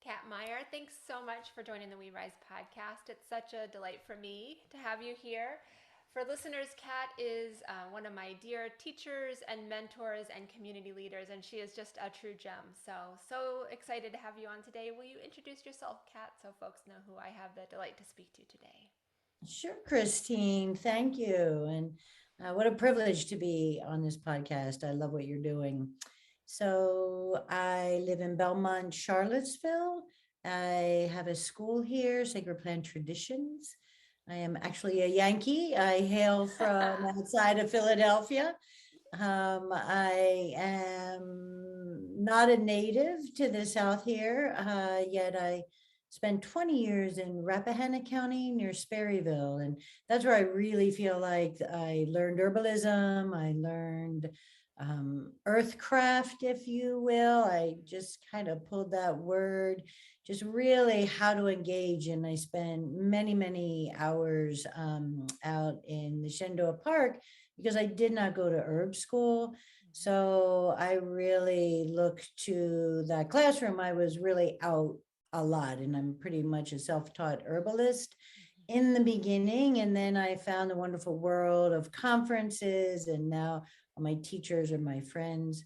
Kat Maier. Thanks so much for joining the We Rise podcast. It's such a delight for me to have you here. For listeners, Kat is one of my dear teachers and mentors and community leaders, and she is just a true gem. So excited to have you on today. Will you introduce yourself, Kat, so folks know who I have the delight to speak to today? Sure, Christine. Thank you. And what a privilege to be on this podcast. I love what you're doing. So, I live in Belmont, Charlottesville. I have a school here, Sacred Plant Traditions. I am actually a Yankee. I hail from outside of Philadelphia. I am not a native to the South here, yet I spent 20 years in Rappahannock County near Sperryville. And that's where I really feel like I learned herbalism. I learned earthcraft, if you will. I just kind of pulled that word, just really how to engage. And I spent many, many hours out in the Shenandoah Park because I did not go to herb school. So I really looked to that classroom. I was really out a lot, and I'm pretty much a self taught herbalist in the beginning. And then I found the wonderful world of conferences, and now all my teachers are my friends.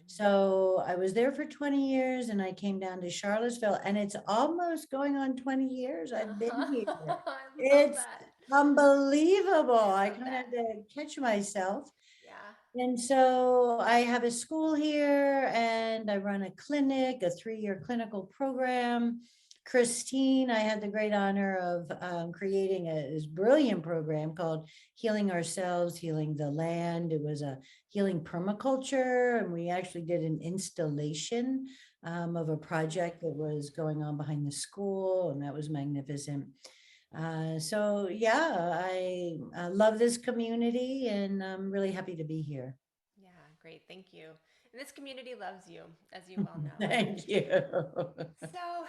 So I was there for 20 years and I came down to Charlottesville, and it's almost going on 20 years I've been here. I love It's that. unbelievable. I I love kind of that. had to catch myself. Yeah. And so I have a school here and I run a clinic, a 3-year clinical program. Christine, I had the great honor of creating this brilliant program called Healing Ourselves, Healing the Land. It was a healing permaculture, and we actually did an installation of a project that was going on behind the school, and that was magnificent. So yeah, I love this community and I'm really happy to be here. Yeah, great. Thank you. And this community loves you, as you well know. Thank you. So,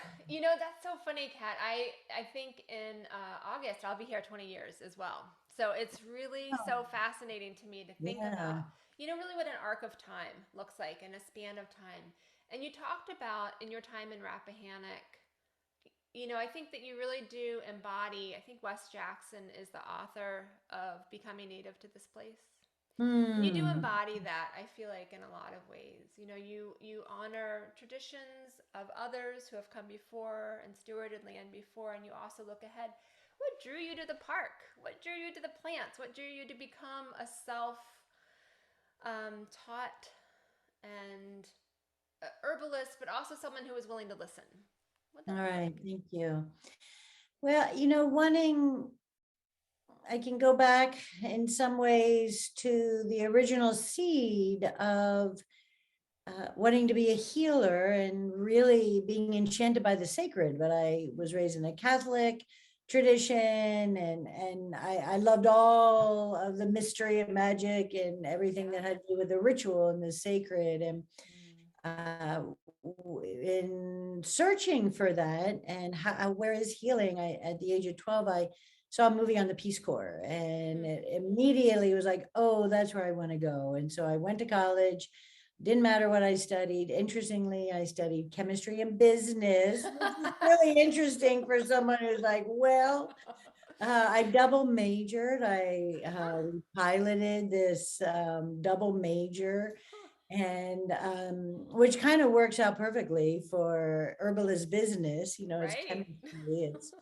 that's so funny, Kat. I think in August I'll be here 20 years as well. So it's really so fascinating to me to think Yeah. about, really what an arc of time looks like in a span of time. And you talked about in your time in Rappahannock, I think that you really do embody, I think Wes Jackson is the author of Becoming Native to This Place. And you do Hmm. embody that, I feel like, in a lot of ways. You honor traditions of others who have come before and stewarded land before, and you also look ahead. What drew you to the park? What drew you to the plants? What drew you to become a self taught and herbalist, but also someone who was willing to listen? What All that look right. like? Thank you. Well, wanting, I can go back in some ways to the original seed of wanting to be a healer and really being enchanted by the sacred. But I was raised in a Catholic tradition, and I loved all of the mystery of magic and everything Yeah. that had to do with the ritual and the sacred. And Mm. in searching for that and where is healing, at the age of 12, I saw a movie on the Peace Corps, and Mm. it immediately was like, oh, that's where I want to go. And so I went to college. Didn't matter what I studied. Interestingly, I studied chemistry and business, which is really interesting for someone who's like, well, I double majored. I piloted this double major, and which kind of works out perfectly for herbalist business. It's Right. chemistry. It's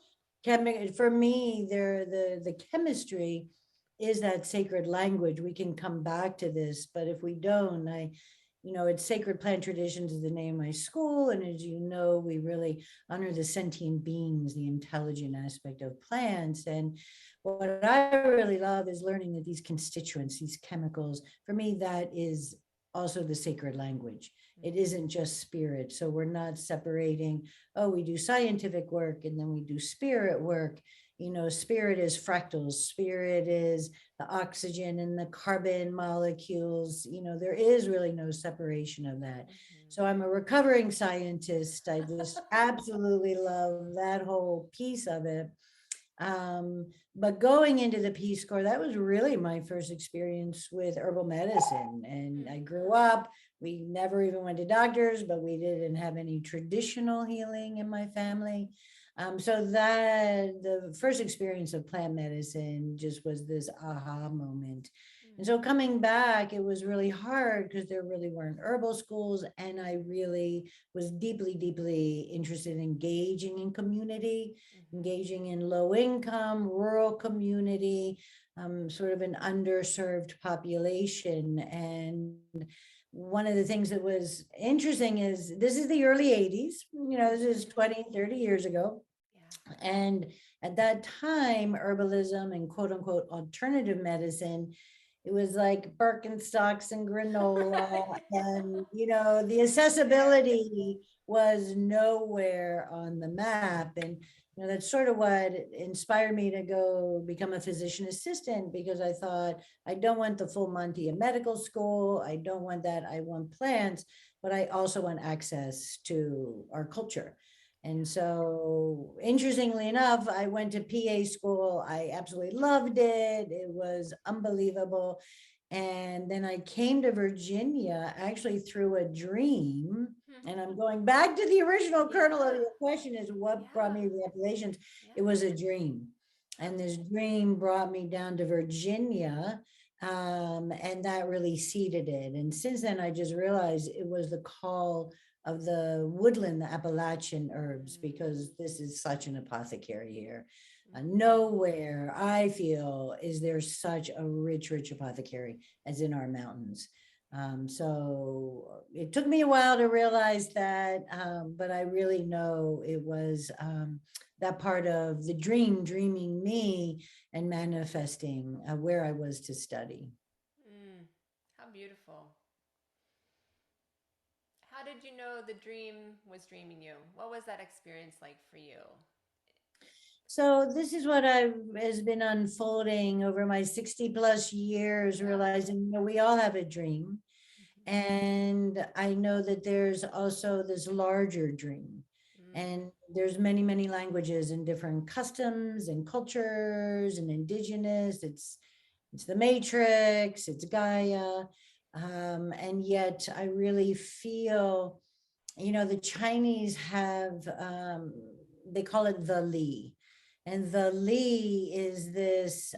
chemi For me, the chemistry is that sacred language. We can come back to this, but if we don't, it's Sacred Plant Traditions is the name of my school. And as you know, we really honor the sentient beings, the intelligent aspect of plants. And what I really love is learning that these constituents, these chemicals, for me, that is also the sacred language. It isn't just spirit. So we're not separating, oh, we do scientific work and then we do spirit work. Spirit is fractals, spirit is the oxygen and the carbon molecules. There is really no separation of that. So I'm a recovering scientist. I just absolutely love that whole piece of it. But going into the Peace Corps, that was really my first experience with herbal medicine. And I grew up We never even went to doctors, but we didn't have any traditional healing in my family. So that the first experience of plant medicine just was this aha moment. And so coming back, it was really hard because there really weren't herbal schools. And I really was deeply, deeply interested in engaging in community, engaging in low income, rural community, sort of an underserved population. And one of the things that was interesting is this is the early 80s, this is 20, 30 years ago. Yeah. And at that time, herbalism and quote unquote alternative medicine, it was like Birkenstocks and granola, and the accessibility was nowhere on the map. And that's sort of what inspired me to go become a physician assistant, because I thought, I don't want the full Monty of medical school. I don't want that. I want plants, but I also want access to our culture. And so, interestingly enough, I went to PA school. I absolutely loved it. It was unbelievable. And then I came to Virginia actually through a dream. And I'm going back to the original kernel of your question, is what brought me to the Appalachians. It was a dream. And this dream brought me down to Virginia. And that really seeded it. And since then, I just realized it was the call of the woodland, the Appalachian herbs, because this is such an apothecary here. Nowhere, I feel, is there such a rich, rich apothecary as in our mountains. So it took me a while to realize that, but I really know it was that part of the dream, dreaming me and manifesting where I was to study. How beautiful. How did you know the dream was dreaming you? What was that experience like for you? So this is what has been unfolding over my 60 plus years, realizing we all have a dream. And I know that there's also this larger dream. And there's many, many languages and different customs and cultures and indigenous. It's the matrix, it's Gaia. And yet I really feel, the Chinese have, they call it the Li. And the Li is this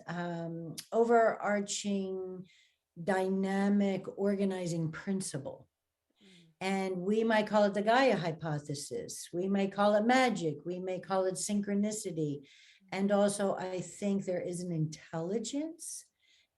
overarching dynamic organizing principle. And we might call it the Gaia hypothesis. We may call it magic. We may call it synchronicity. And also, I think there is an intelligence.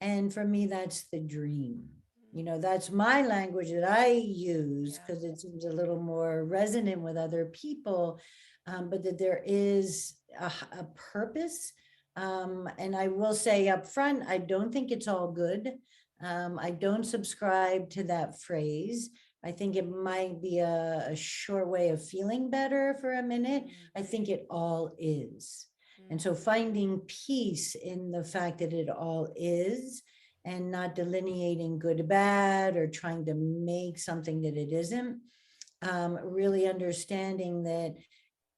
And for me, that's the dream. That's my language that I use because it seems a little more resonant with other people. But that there is a purpose. And I will say up front, I don't think it's all good. I don't subscribe to that phrase. I think it might be a short way of feeling better for a minute. I think it all is. And so finding peace in the fact that it all is, and not delineating good, bad, or trying to make something that it isn't. Really understanding that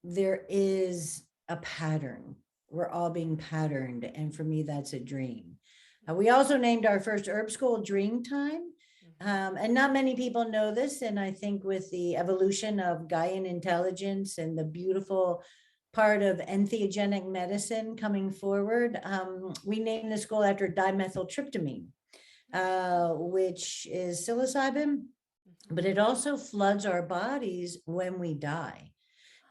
there is a pattern. We're all being patterned. And for me, that's a dream. We also named our first herb school Dream Time. And not many people know this. And I think with the evolution of Gaian intelligence and the beautiful part of entheogenic medicine coming forward, we named the school after dimethyltryptamine, which is psilocybin, but it also floods our bodies when we die.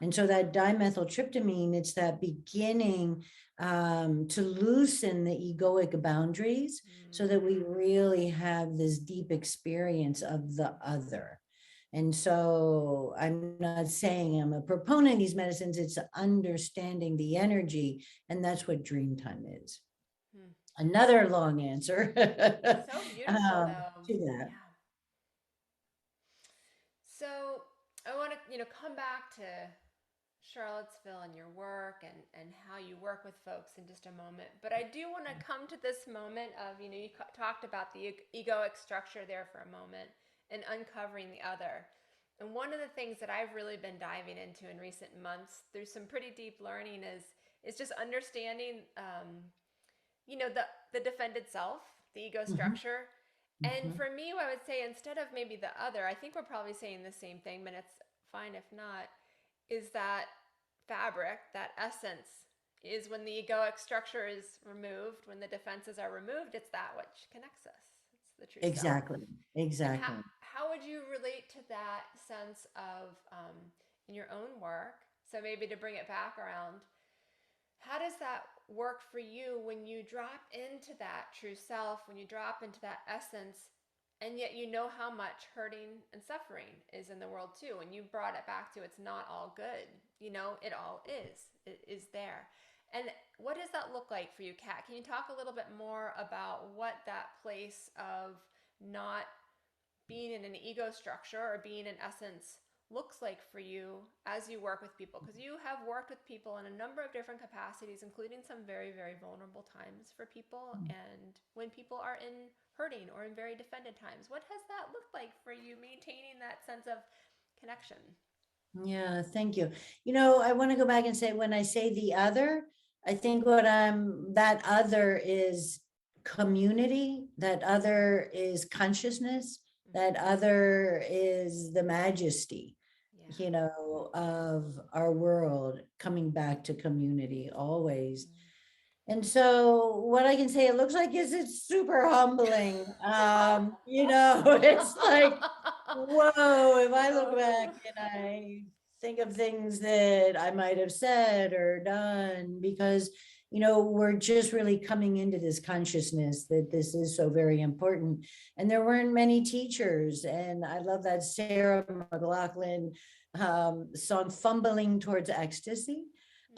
And so that dimethyltryptamine, it's that beginning to loosen the egoic boundaries so that we really have this deep experience of the other. And so I'm not saying I'm a proponent of these medicines, it's understanding the energy, and that's what dream time is. Another long answer So beautiful, though. to that. Yeah. So I want to, come back to Charlottesville and your work and how you work with folks in just a moment. But I do want to come to this moment of, you talked about the egoic structure there for a moment and uncovering the other. And one of the things that I've really been diving into in recent months through some pretty deep learning is just understanding, the defended self, the ego structure, And Mhm. for me, I would say instead of maybe the other, I think we're probably saying the same thing, but it's fine if not, is that fabric, that essence, is when the egoic structure is removed, when the defenses are removed, it's that which connects us. It's the true self. Exactly. And Exactly. how would you relate to that sense of in your own work? So maybe to bring it back around, how does that work for you when you drop into that true self, when you drop into that essence, and yet you know how much hurting and suffering is in the world too? And you brought it back to it's not all good. You know, it all is. It is there. And what does that look like for you, Kat? Can you talk a little bit more about what that place of not being in an ego structure or being in essence looks like for you as you work with people, because you have worked with people in a number of different capacities, including some very, very vulnerable times for people, and when people are in hurting or in very defended times. What has that looked like for you, maintaining that sense of connection? Yeah, thank you. I want to go back and say when I say the other, I think that other is community, that other is consciousness, that Mm-hmm. other is the majesty, Yeah. of our world coming back to community always. Mm-hmm. And so what I can say it looks like is it's super humbling. It's like, whoa, if I look back and I think of things that I might have said or done, because, we're just really coming into this consciousness that this is so very important. And there weren't many teachers. And I love that Sarah McLachlan song, Fumbling Towards Ecstasy.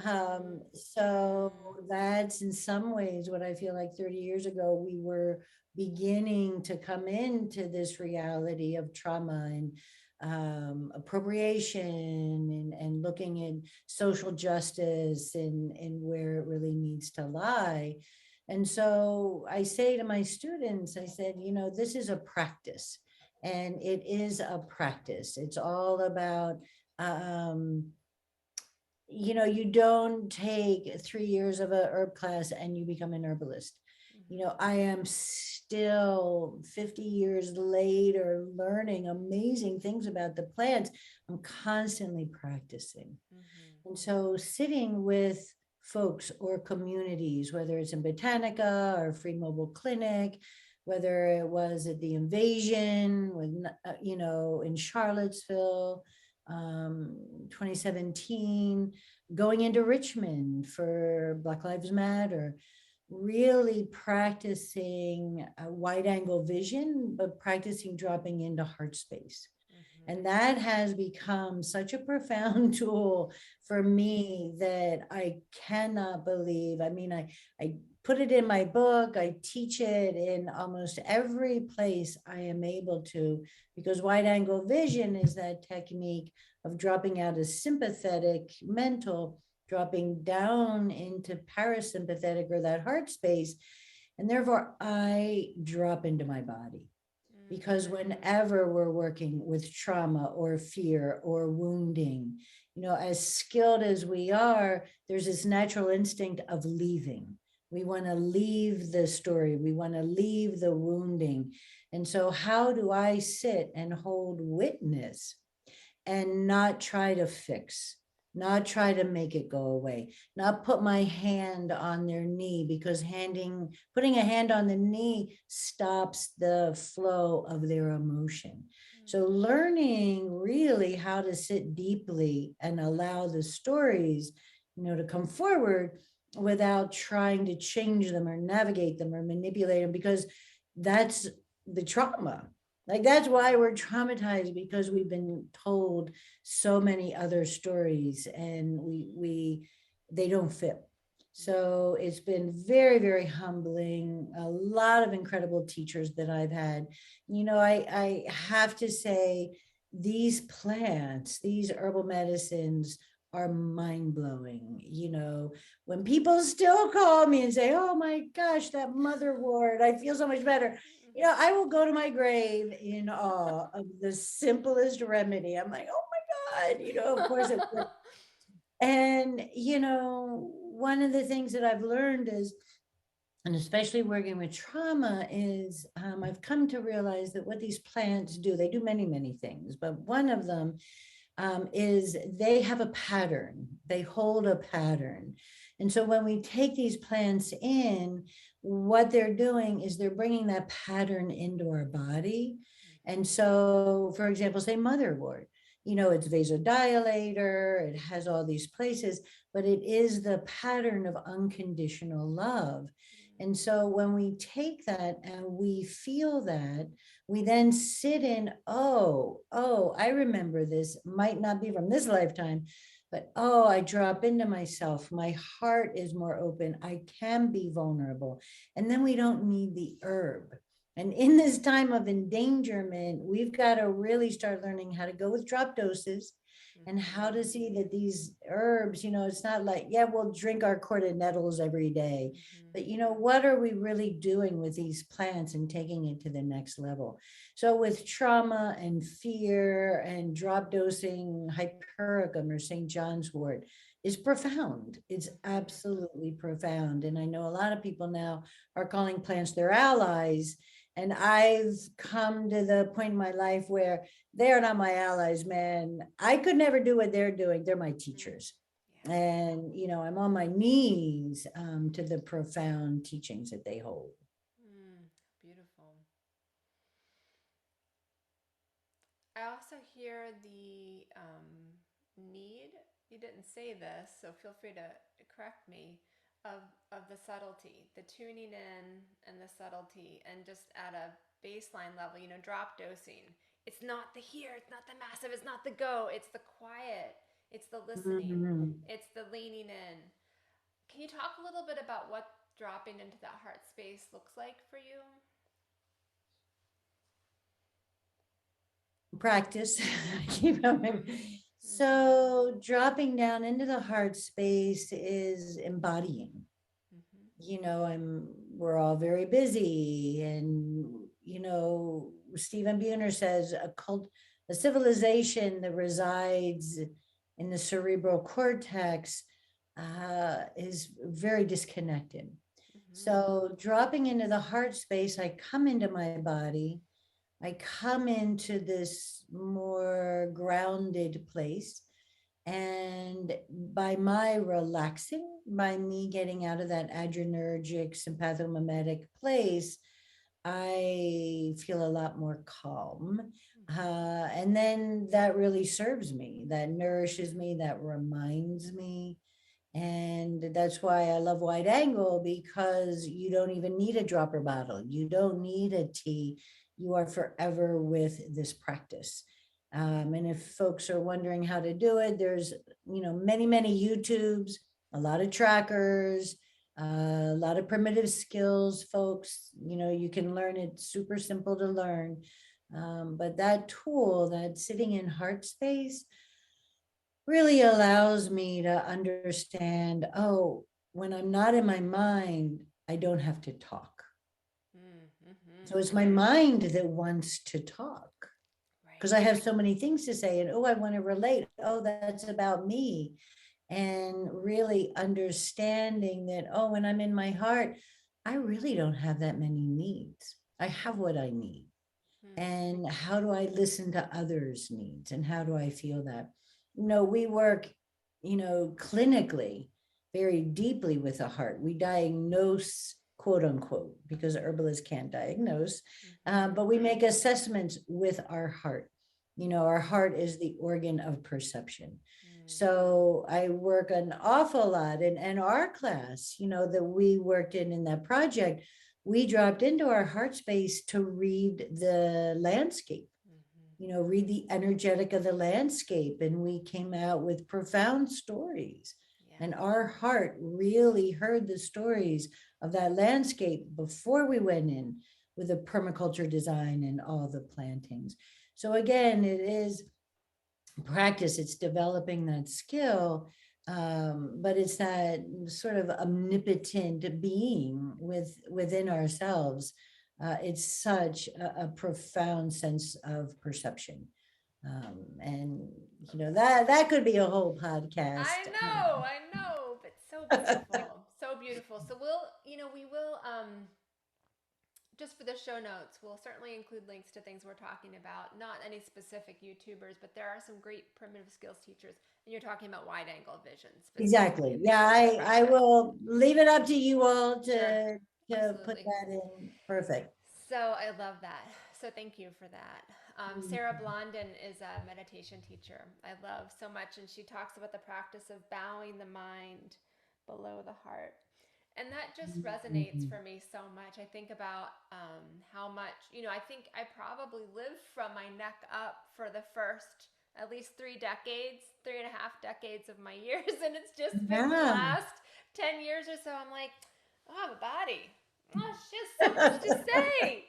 Mm-hmm. So that's in some ways what I feel like 30 years ago, we were beginning to come into this reality of trauma and appropriation and looking at social justice and where it really needs to lie. And so I say to my students, I said, this is a practice, and it is a practice. It's all about um, you don't take 3 years of a herb class and you become an herbalist. I am still 50 years later learning amazing things about the plants. I'm constantly practicing. Mm-hmm. And so sitting with folks or communities, whether it's in Botanica or Free Mobile Clinic, whether it was at the invasion with, in Charlottesville, 2017, going into Richmond for Black Lives Matter, really practicing a wide angle vision, but practicing dropping into heart space. Mm-hmm. And that has become such a profound tool for me that I cannot believe. I mean, I put it in my book, I teach it in almost every place I am able to, because wide angle vision is that technique of dropping out of sympathetic mental, dropping down into parasympathetic or that heart space. And therefore, I drop into my body, because Mm-hmm. whenever we're working with trauma or fear or wounding, as skilled as we are, there's this natural instinct of leaving. We want to leave the story, we want to leave the wounding. And so, how do I sit and hold witness and not try to fix, not try to make it go away, not put my hand on their knee, because putting a hand on the knee stops the flow of their emotion. So learning really how to sit deeply and allow the stories, to come forward without trying to change them or navigate them or manipulate them, because that's the trauma. Like, that's why we're traumatized, because we've been told so many other stories and we they don't fit. So it's been very, very humbling. A lot of incredible teachers that I've had. I have to say, these plants, these herbal medicines are mind blowing. When people still call me and say, "Oh my gosh, that motherwort, I feel so much better." I will go to my grave in awe of the simplest remedy. I'm like, oh my God, of course it works. And, one of the things that I've learned is and especially working with trauma, is I've come to realize that what these plants do, they do many, many things, but one of them is they have a pattern, they hold a pattern. And so when we take these plants in, what they're doing is they're bringing that pattern into our body. And so, for example, say motherwort, it's vasodilator, it has all these places, but it is the pattern of unconditional love. And so when we take that and we feel that, we then sit in, oh, I remember this, might not be from this lifetime, but oh, I drop into myself. My heart is more open. I can be vulnerable. And then we don't need the herb. And in this time of endangerment, we've got to really start learning how to go with drop doses and how to see that these herbs, it's not like, yeah, we'll drink our quart of nettles every day. But, what are we really doing with these plants and taking it to the next level? So with trauma and fear and drop dosing hypericum or St. John's wort is profound. It's absolutely profound. And I know a lot of people now are calling plants their allies. And I've come to the point in my life where they're not my allies, man. I could never do what they're doing. They're my teachers. And, I'm on my knees to the profound teachings that they hold. Beautiful. I also hear the need, you didn't say this, so feel free to correct me, of the subtlety, the tuning in and the subtlety, and just at a baseline level, drop dosing. It's not the here, it's not the massive, it's not the go, it's the quiet, it's the listening, Mhm. it's the leaning in. Can you talk a little bit about what dropping into that heart space looks like for you? Practice. So dropping down into the heart space is embodying. We're all very busy, and Stephen Buhner says a civilization that resides in the cerebral cortex is very disconnected. So dropping into the heart space, I come into my body, I come into this more grounded place. And by my relaxing, by me getting out of that adrenergic, sympathomimetic place, I feel a lot more calm. And then that really serves me, that nourishes me, that reminds me. And that's why I love wide angle, because you don't even need a dropper bottle. You don't need a tea. You are forever with this practice. And if folks are wondering how to do it, there's, many, many YouTubes, a lot of trackers, a lot of primitive skills, folks. You can learn it, super simple to learn. But that tool, that sitting in heart space, really allows me to understand, oh, when I'm not in my mind, I don't have to talk. So it's my mind that wants to talk because I have so many things to say, and oh, I want to relate. Oh, that's about me. And really understanding that, oh, when I'm in my heart, I really don't have that many needs. I have what I need. And how do I listen to others' needs? And how do I feel that? We work, clinically very deeply with the heart. We diagnose, quote unquote, because herbalists can't diagnose, but we make assessments with our heart. Our heart is the organ of perception. So I work an awful lot, and our class, that we worked in that project, we dropped into our heart space to read the landscape, read the energetic of the landscape. And we came out with profound stories. And our heart really heard the stories of that landscape before we went in with the permaculture design and all the plantings. So again, it is practice, it's developing that skill. But it's that sort of omnipotent being within ourselves. It's such a profound sense of perception. And that could be a whole podcast. I know, but so beautiful. So beautiful. So we will, just for the show notes, we'll certainly include links to things we're talking about. Not any specific YouTubers, but there are some great primitive skills teachers. And you're talking about wide angle vision specifically. Exactly. And Yeah, there's some great I tips. will leave it up to you all Sure. to put Absolutely. that in. Perfect. So I love that. So thank you for that. Sarah Blondin is a meditation teacher I love so much, and she talks about the practice of bowing the mind below the heart. And that just resonates Mhm. for me so much. I think about how much, I think I probably lived from my neck up for the first at least 3 decades, 3.5 decades of my years. And it's just been the Yeah. last 10 years or so. I'm like, oh, I have a body. Oh, she has so much to say.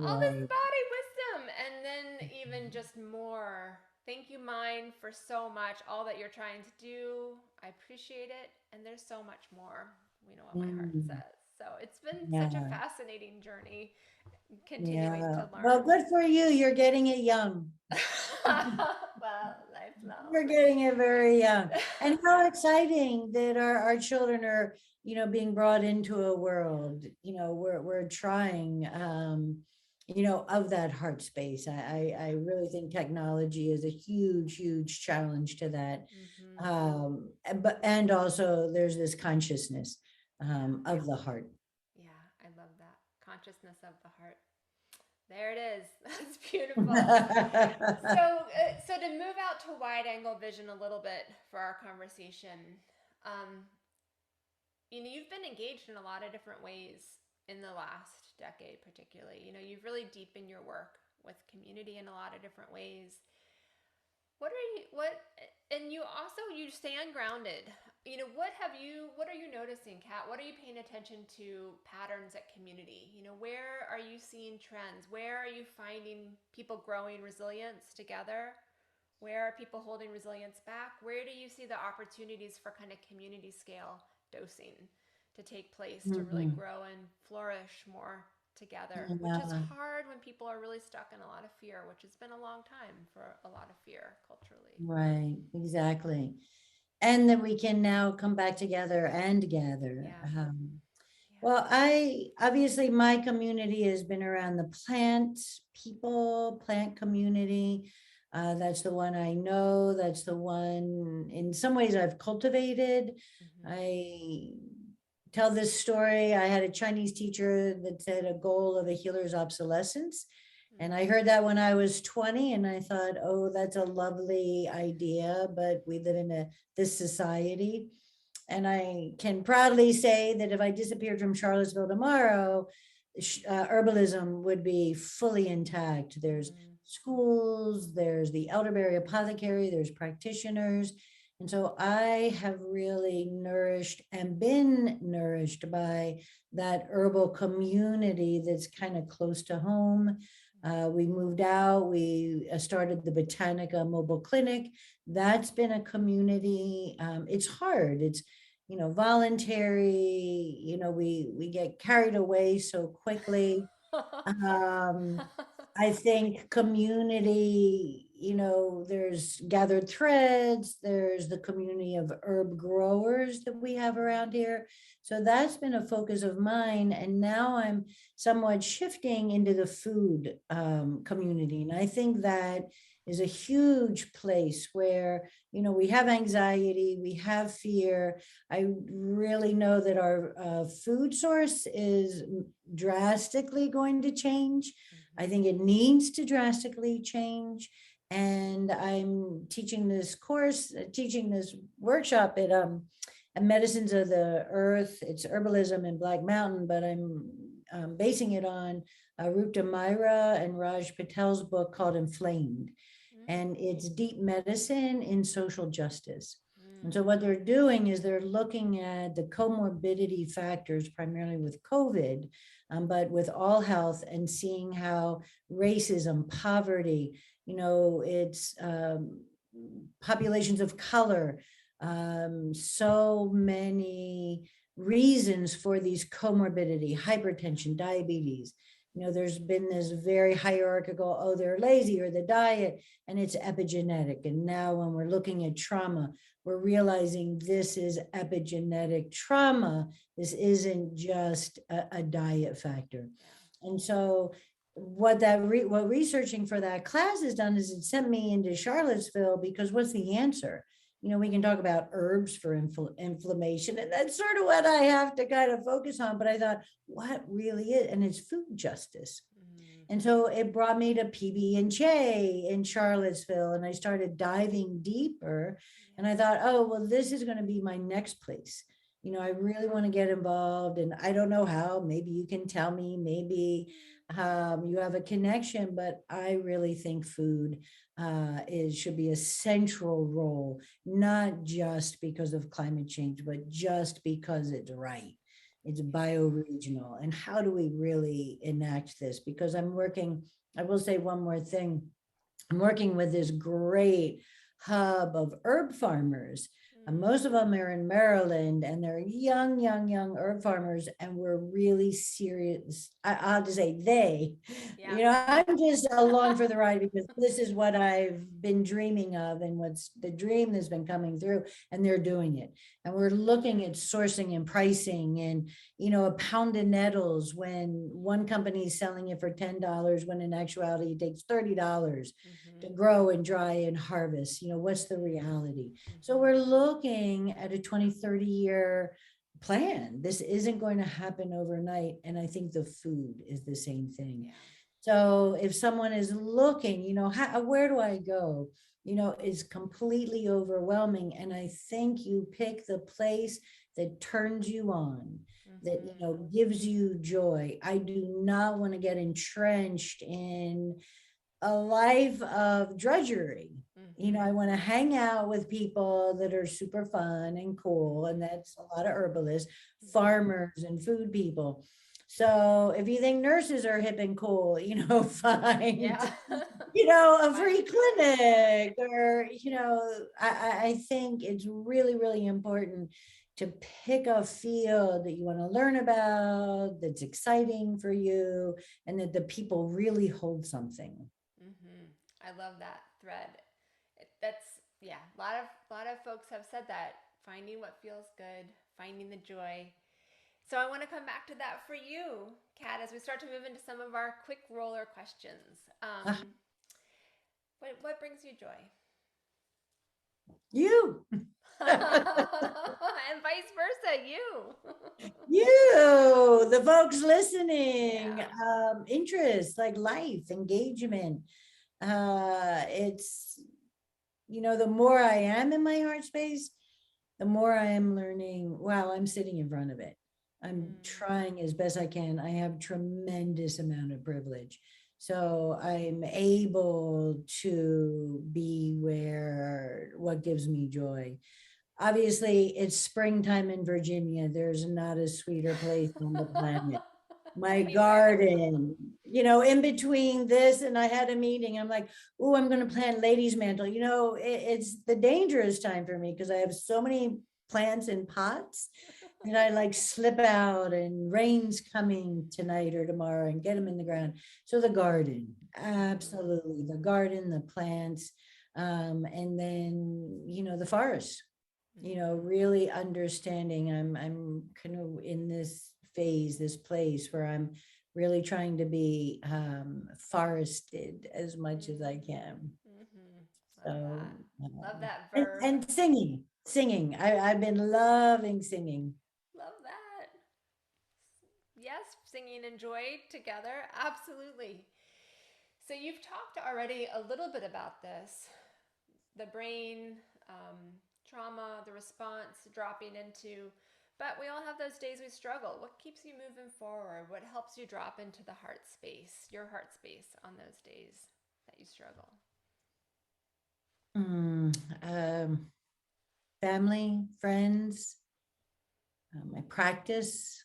All this Right. body wisdom. And then even just more. Thank you, mind, for so much. All that you're trying to do. I appreciate it. And there's so much more. We know what my heart Mm, says. So it's been such a yeah. fascinating journey continuing Yeah. to Well, learn. good for you. You're getting it young. Well, lifelong. We're getting it very young. And how exciting that our children are, being brought into a world, we're trying, of that heart space. I really think technology is a huge, huge challenge to that. Hmm. And also there's this consciousness, Yeah. of the heart. Yeah. I love that. Consciousness of the heart. There it is. That's beautiful. So to move out to wide angle vision a little bit for our conversation, um, you've been engaged in a lot of different ways in the last decade, particularly. You've really deepened your work with community in a lot of different ways. And you stand grounded. What are you noticing, Kat? What are you paying attention to patterns at community? Where are you seeing trends? Where are you finding people growing resilience together? Where are people holding resilience back? Where do you see the opportunities for kind of community scale dosing to take place to really Mhm. grow and flourish more together, which is Yeah, hard when people are really stuck in a lot of fear, which has been a long time for a lot of fear culturally. right, exactly. And then we can now come back together and gather. Yeah. Yeah. Well, I obviously my community has been around the plant community. That's the one I know. That's the one in some ways I've cultivated. Mm-hmm. I tell this story. I had a Chinese teacher that said a goal of a healer's obsolescence. And I heard that when I was 20, and I thought, oh, that's a lovely idea, but we live in this society. And I can proudly say that if I disappeared from Charlottesville tomorrow, herbalism would be fully intact. There's Mm-hmm. schools, there's the elderberry apothecary, there's practitioners. And so I have really nourished and been nourished by that herbal community that's kind of close to home. We moved out, we started the Botanica Mobile Clinic. That's been a community. It's hard. It's voluntary. We get carried away so quickly. um, I think community, there's gathered threads, there's the community of herb growers that we have around here. So that's been a focus of mine. And now I'm somewhat shifting into the food community. And I think that is a huge place where, we have anxiety, we have fear. I really know that our food source is drastically going to change. I think it needs to drastically change. And I'm teaching this course, teaching this workshop at Medicines of the Earth. It's herbalism in Black Mountain, but I'm basing it on Rupta Maier and Raj Patel's book called Inflamed. And it's deep medicine in social justice. And so what they're doing is they're looking at the comorbidity factors, primarily with COVID, but with all health, and seeing how racism, poverty, it's populations of color, so many reasons for these comorbidity, hypertension, diabetes. There's been this very hierarchical, oh, they're lazy or the diet, and it's epigenetic. And now when we're looking at trauma, we're realizing this is epigenetic trauma. This isn't just a diet factor. And so what researching for that class has done is it sent me into Charlottesville, because what's the answer? We can talk about herbs for inflammation, and that's sort of what I have to kind of focus on. But I thought, what really is, and it's food justice. And so it brought me to PB and J in Charlottesville, and I started diving deeper. And I thought, oh, well, this is going to be my next place. I really want to get involved, and I don't know how. Maybe you can tell me. Maybe you have a connection, but I really think food should be a central role, not just because of climate change, but just because it's right. It's bioregional. And how do we really enact this? Because I will say one more thing. I'm working with this great hub of herb farmers. And most of them are in Maryland, and they're young herb farmers. And we're really serious. I'll just say I'm just along for the ride, because this is what I've been dreaming of, and what's the dream that's been coming through, and they're doing it. And we're looking at sourcing and pricing, and, a pound of nettles, when one company is selling it for $10, when in actuality it takes $30 to grow and dry and harvest. What's the reality? So we're looking at a 20-30 year plan. This isn't going to happen overnight. And I think the food is the same thing. So if someone is looking, where do I go? Is completely overwhelming. And I think you pick the place that turns you on, that, gives you joy. I do not want to get entrenched in a life of drudgery. I want to hang out with people that are super fun and cool. And that's a lot of herbalists, farmers, and food people. So if you think nurses are hip and cool, find, a free clinic, or, I think it's really, really important to pick a field that you want to learn about, that's exciting for you, and that the people really hold something. I love that thread. A lot of folks have said that, finding what feels good, finding the joy. So I want to come back to that for you, Kat, as we start to move into some of our quick roller questions. What brings you joy? You. And vice versa, The folks listening. Interest, like life, engagement. It's, the more I am in my heart space, the more I am learning. Wow, I'm sitting in front of it. I'm trying as best I can. I have tremendous amount of privilege. So I'm able to be where what gives me joy. Obviously, it's springtime in Virginia. There's not a sweeter place on the planet. My garden, in between this and I had a meeting, I'm like, oh, I'm going to plant ladies' mantle. It's the dangerous time for me, because I have so many plants in pots, and I like slip out, and rain's coming tonight or tomorrow, and get them in the ground. So the garden, absolutely. The garden, the plants, and then, the forest, really understanding. I'm kind of in this phase, this place where I'm really trying to be forested as much as I can. Love that verb. And singing. I've been loving singing. Love that. Yes, singing and joy together. Absolutely. So you've talked already a little bit about this, the brain, trauma, the response, dropping into, but we all have those days we struggle. What keeps you moving forward? What helps you drop into the heart space, your heart space, on those days that you struggle? Family, friends, my practice.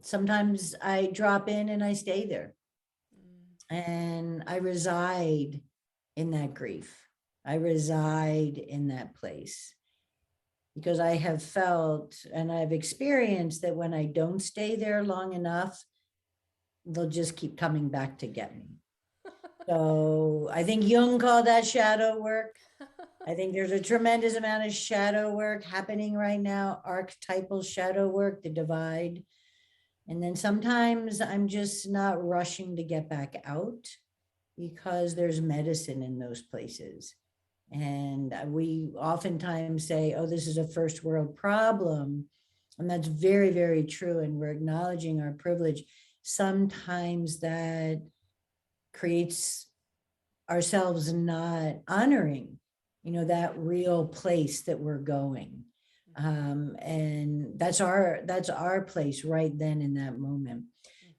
Sometimes I drop in and I stay there, and I reside in that grief. I reside in that place. because I have felt and I've experienced that when I don't stay there long enough, they'll just keep coming back to get me. So I think Jung called that shadow work. I think there's a tremendous amount of shadow work happening right now, archetypal shadow work, the divide. And then sometimes I'm just not rushing to get back out because there's medicine in those places. And we oftentimes say, oh, this is a first world problem. And that's very, very true. And we're acknowledging our privilege. Sometimes that creates ourselves not honoring, that real place that we're going. And that's our place right then in that moment.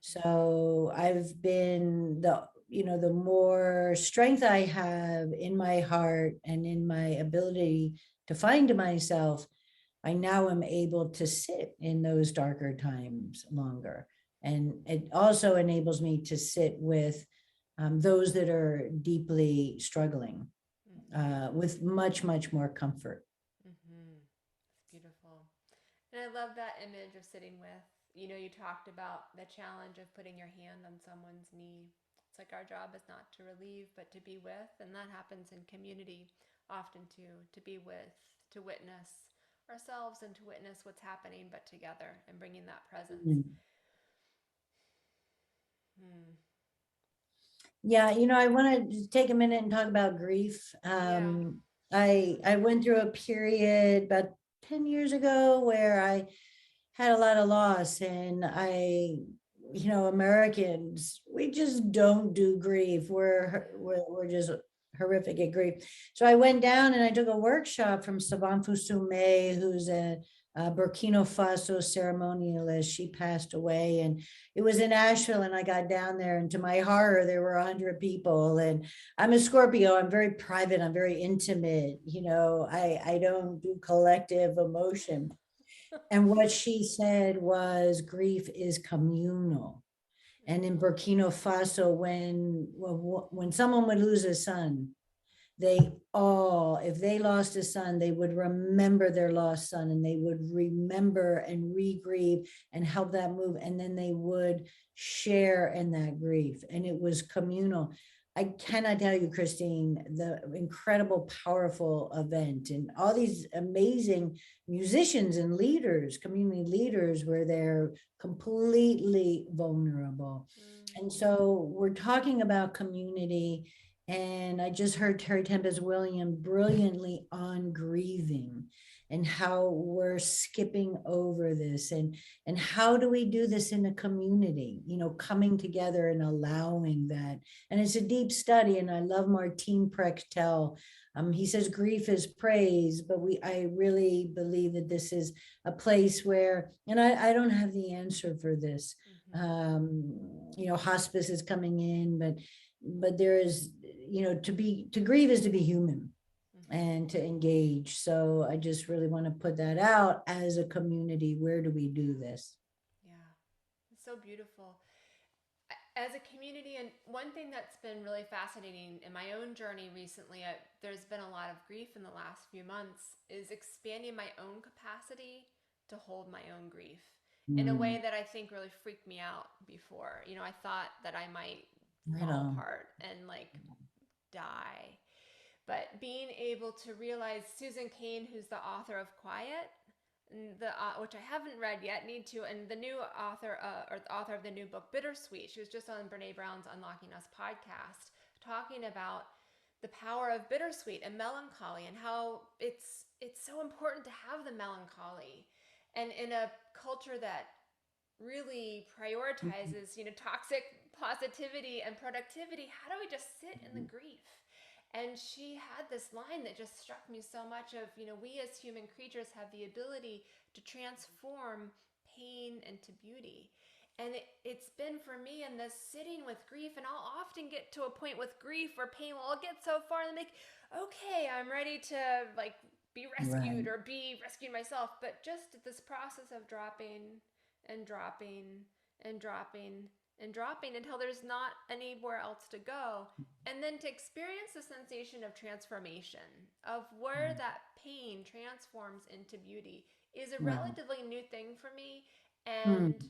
So I've been the more strength I have in my heart and in my ability to find myself, I now am able to sit in those darker times longer. And it also enables me to sit with those that are deeply struggling with much, much more comfort. It's beautiful. And I love that image of sitting with, you talked about the challenge of putting your hand on someone's knee. It's like our job is not to relieve, but to be with. And that happens in community often too, to be with, to witness ourselves and to witness what's happening, but together and bringing that presence. Mm. Hmm. Yeah, I want to take a minute and talk about grief. Yeah. I went through a period about 10 years ago where I had a lot of loss, and Americans, we just don't do grief. We're just horrific at grief. So I went down and I took a workshop from Saban Fusume, who's a Burkina Faso ceremonialist. She passed away, and it was in Asheville, and I got down there, and to my horror, there were 100 people. And I'm a Scorpio. I'm very private. I'm very intimate. I don't do collective emotion. And what she said was grief is communal. And in Burkina Faso, when someone would lose a son, they all, if they lost a son, they would remember their lost son, and they would remember and re-grieve and help that move. And then they would share in that grief. And it was communal. I cannot tell you, Christine, the incredible, powerful event, and all these amazing musicians and leaders, community leaders, where they're completely vulnerable. And so we're talking about community. And I just heard Terry Tempest Williams brilliantly on grieving and how we're skipping over this, and how do we do this in a community, coming together and allowing that. And it's a deep study, and I love Martin Prechtel. He says grief is praise, but I really believe that this is a place where, and I don't have the answer for this. Hospice is coming in, but there is, to grieve is to be human and to engage. So I just really want to put that out as a community. Where do we do this? Yeah. It's so beautiful. As a community, and one thing that's been really fascinating in my own journey recently, there's been a lot of grief in the last few months, is expanding my own capacity to hold my own grief in a way that I think really freaked me out before. I thought that I might fall apart and die. But being able to realize, Susan Cain, who's the author of Quiet, which I haven't read yet, need to, and the new author, or the author of the new book Bittersweet, she was just on Brene Brown's Unlocking Us podcast, talking about the power of bittersweet and melancholy, and how it's so important to have the melancholy. And in a culture that really prioritizes, toxic positivity and productivity, how do we just sit in the grief? And she had this line that just struck me so much of, we as human creatures have the ability to transform pain into beauty. And it's been for me in this sitting with grief, and I'll often get to a point with grief or pain, well, I'll get so far and like, okay, I'm ready to be rescued or be rescued myself. But just this process of dropping and dropping and dropping and dropping until there's not anywhere else to go. And then to experience the sensation of transformation, of where that pain transforms into beauty, is a Wow. relatively new thing for me. Mm, And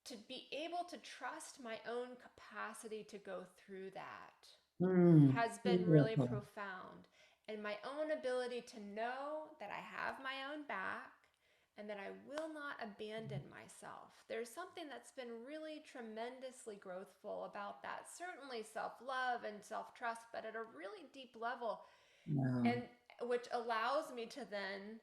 to be able to trust my own capacity to go through that has been really beautiful. profound. And my own ability to know that I have my own back and that I will not abandon myself. There's something that's been really tremendously growthful about that. Certainly self love and self trust, but at a really deep level, Wow. and which allows me to then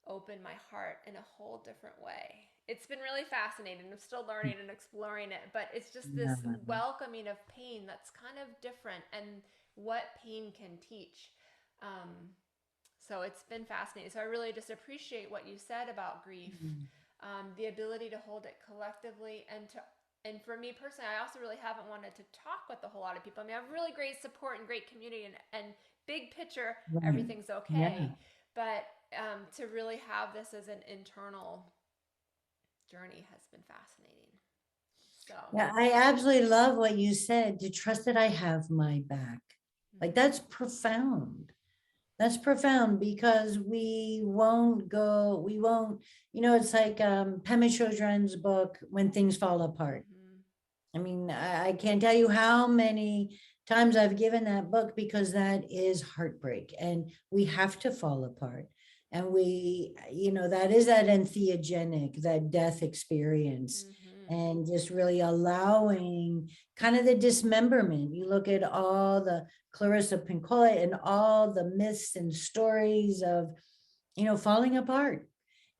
open my heart in a whole different way. It's been really fascinating. I'm still learning and exploring it, but it's just this Yeah. welcoming of pain that's kind of different and what pain can teach. Um, so it's been fascinating. So I really just appreciate what you said about grief, Mm. the ability to hold it collectively and for me personally, I also really haven't wanted to talk with a whole lot of people. I mean, I have really great support and great community, and big picture, Right. everything's Yeah. okay. But to really have this as an internal journey has been fascinating. So, Yeah, I absolutely love what you said, to trust that I have my back. Like mm-hmm, that's profound. That's profound because we won't, it's like Pema Chodron's book, When Things Fall Apart. mm-hmm, I mean, I can't tell you how many times I've given that book because that is heartbreak and we have to fall apart. And that is that entheogenic, that death experience, mm-hmm, and just really allowing kind of the dismemberment. You look at all the Clarissa Pinkola and all the myths and stories of, falling apart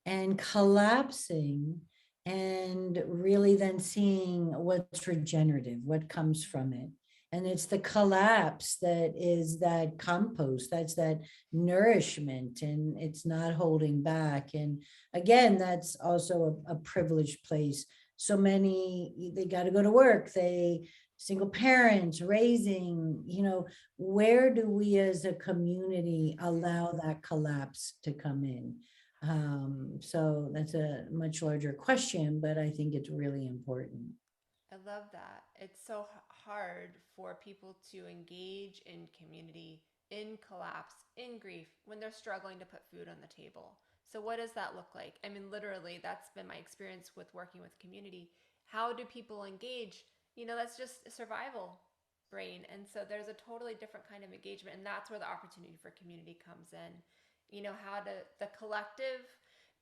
and collapsing, and really then seeing what's regenerative, what comes from it. And it's the collapse that is that compost, that's that nourishment, and it's not holding back. And again, that's also a privileged place. So many, they got to go to work, they single parents raising, where do we as a community allow that collapse to come in? So that's a much larger question, but I think it's really important. I love that. It's so hard for people to engage in community, in collapse, in grief when they're struggling to put food on the table. So, what does that look like? I mean, literally, that's been my experience with working with community. How do people engage? That's just survival brain. And so, there's a totally different kind of engagement. And that's where the opportunity for community comes in. How to, the collective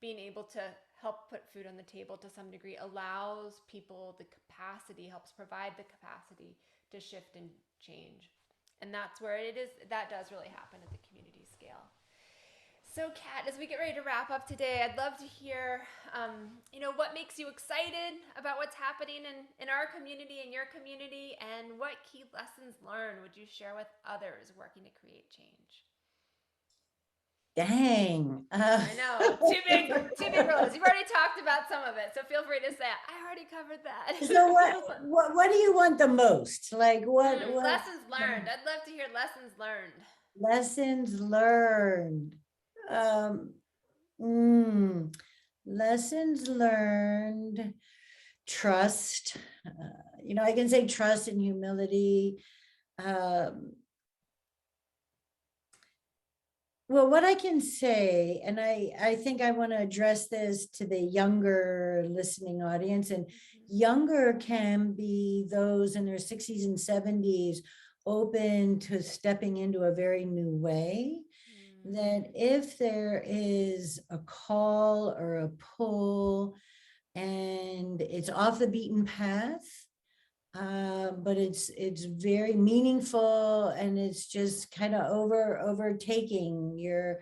being able to help put food on the table to some degree allows people the capacity, helps provide the capacity to shift and change. And that's where it is, that does really happen at the community scale. So, Kat, as we get ready to wrap up today, I'd love to hear, what makes you excited about what's happening in our community, in your community, and what key lessons learned would you share with others working to create change? Dang. I know. Two big roles. You've already talked about some of it, so feel free to say, I already covered So what, that. what do you want the most? Like what Lessons learned. I'd love to hear lessons learned. lessons learned? Um, mm, Lessons learned, trust. I can say trust and humility. Um, Well, what I can say, and I think I want to address this to the younger listening audience, and younger can be those in their 60s and 70s open to stepping into a very new way. Mm-hmm. That if there is a call or a pull and it's off the beaten path, but it's very meaningful, and it's just kind of overtaking your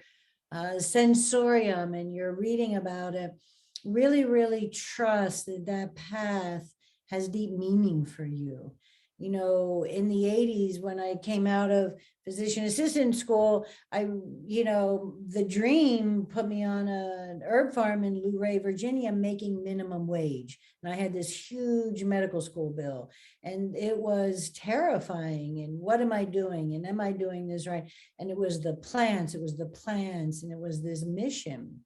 sensorium, and you're reading about it. Really, really trust that that path has deep meaning for you. In the 80s, when I came out of physician assistant school, the dream put me on an herb farm in Luray, Virginia, making minimum wage. And I had this huge medical school bill, and it was terrifying. And what am I doing? And am I doing this right? And it was the plants, and it was this mission.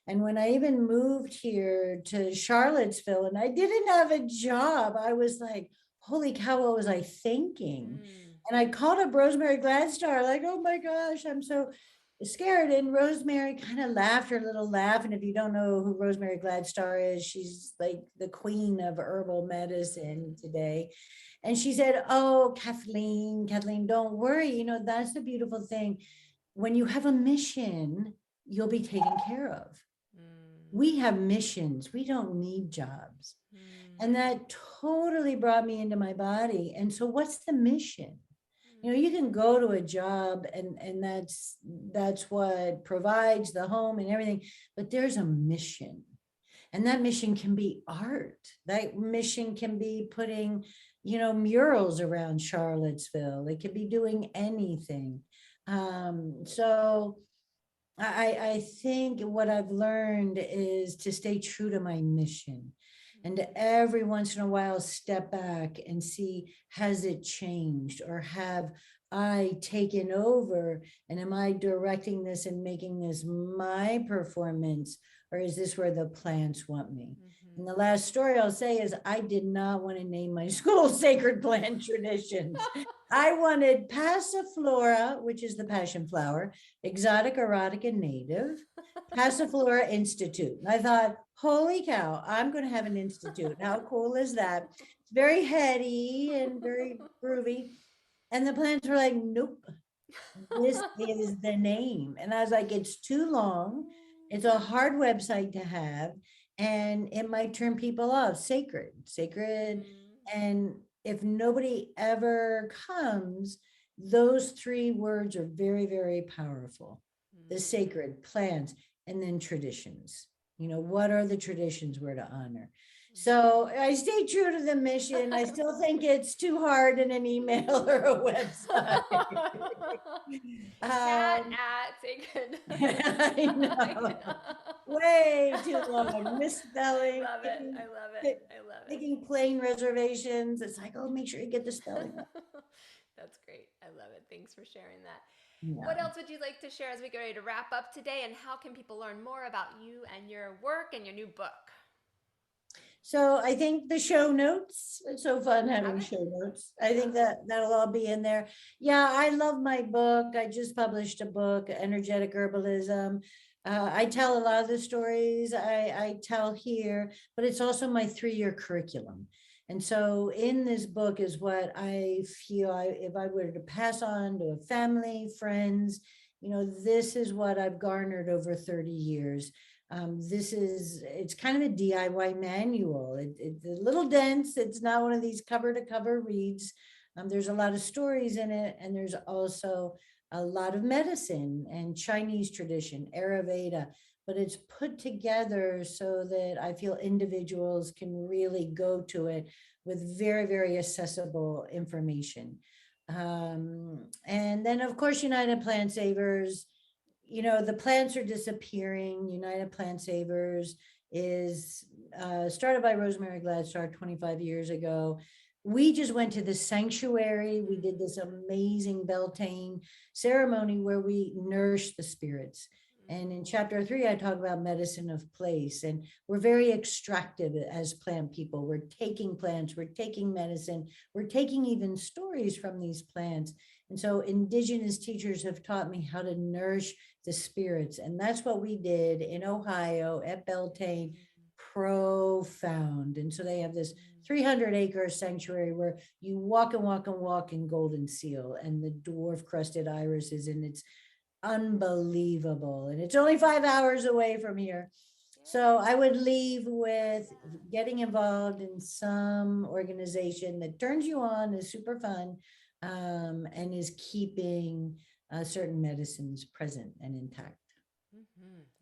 And when I even moved here to Charlottesville and I didn't have a job, I was like, holy cow, what was I thinking? Mm. And I called up Rosemary Gladstar, like, oh my gosh, I'm so scared. And Rosemary kind of laughed her little laugh. And if you don't know who Rosemary Gladstar is, she's like the queen of herbal medicine today. And she said, oh, Kathleen, don't worry. That's the beautiful thing. When you have a mission, you'll be taken care of. Mm. We have missions. We don't need jobs. And that totally brought me into my body. And so what's the mission? You can go to a job and that's what provides the home and everything, but there's a mission. And that mission can be art. That mission can be putting, murals around Charlottesville. It could be doing anything. So I think what I've learned is to stay true to my mission and to every once in a while step back and see, has it changed or have I taken over, and am I directing this and making this my performance, or is this where the plants want me? And the last story I'll say is I did not want to name my school Sacred Plant Traditions. I wanted Passiflora, which is the passion flower, exotic, erotic, and native, Passiflora Institute. And I thought, holy cow, I'm going to have an institute. How cool is that? It's very heady and very groovy. And the plants were like, nope, this is the name. And I was like, it's too long. It's a hard website to have, and it might turn people off. Sacred. And if nobody ever comes, those three words are very, very powerful. The sacred, plants, and then traditions. What are the traditions we're to honor? So I stay true to the mission. I still think it's too hard in an email or a website. Cat at sacred. I know. Way too long. Misspelling. Love it. I love it. I love it. Making plane reservations. It's like, oh, make sure you get the spelling. That's great. I love it. Thanks for sharing that. Yeah. What else would you like to share as we get ready to wrap up today? And how can people learn more about you and your work and your new book? So I think the show notes, it's so fun having show notes. I think that'll all be in there. Yeah, I love my book. I just published a book, Energetic Herbalism. I tell a lot of the stories I tell here, but it's also my 3-year curriculum. And so in this book is what I feel if I were to pass on to a family, friends, this is what I've garnered over 30 years. It's kind of a DIY manual. It's a little dense. It's not one of these cover to cover reads. There's a lot of stories in it. And there's also a lot of medicine and Chinese tradition, Ayurveda, but it's put together so that I feel individuals can really go to it with very, very accessible information. And then of course, United Plant Savers, the plants are disappearing. United Plant Savers is started by Rosemary Gladstar 25 years ago. We just went to the sanctuary. We did this amazing Beltane ceremony where we nourish the spirits. And in chapter 3, I talk about medicine of place. And we're very extractive as plant people. We're taking plants, we're taking medicine, we're taking even stories from these plants. And so indigenous teachers have taught me how to nourish the spirits. And that's what we did in Ohio at Beltane. Profound. And so they have this 300-acre sanctuary where you walk and walk and walk in golden seal and the dwarf crusted irises, and it's unbelievable. And it's only 5 hours away from here. So I would leave with getting involved in some organization that turns you on, is super fun, and is keeping certain medicines present and intact.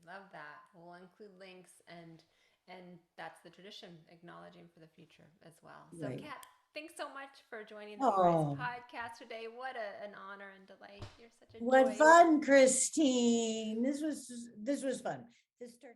Love that. We'll include links, and that's the tradition, acknowledging for the future as well. So right. Kat, thanks so much for joining the podcast today. What an honor and delight. You're such a joy. What fun, Christine. This was fun. This turned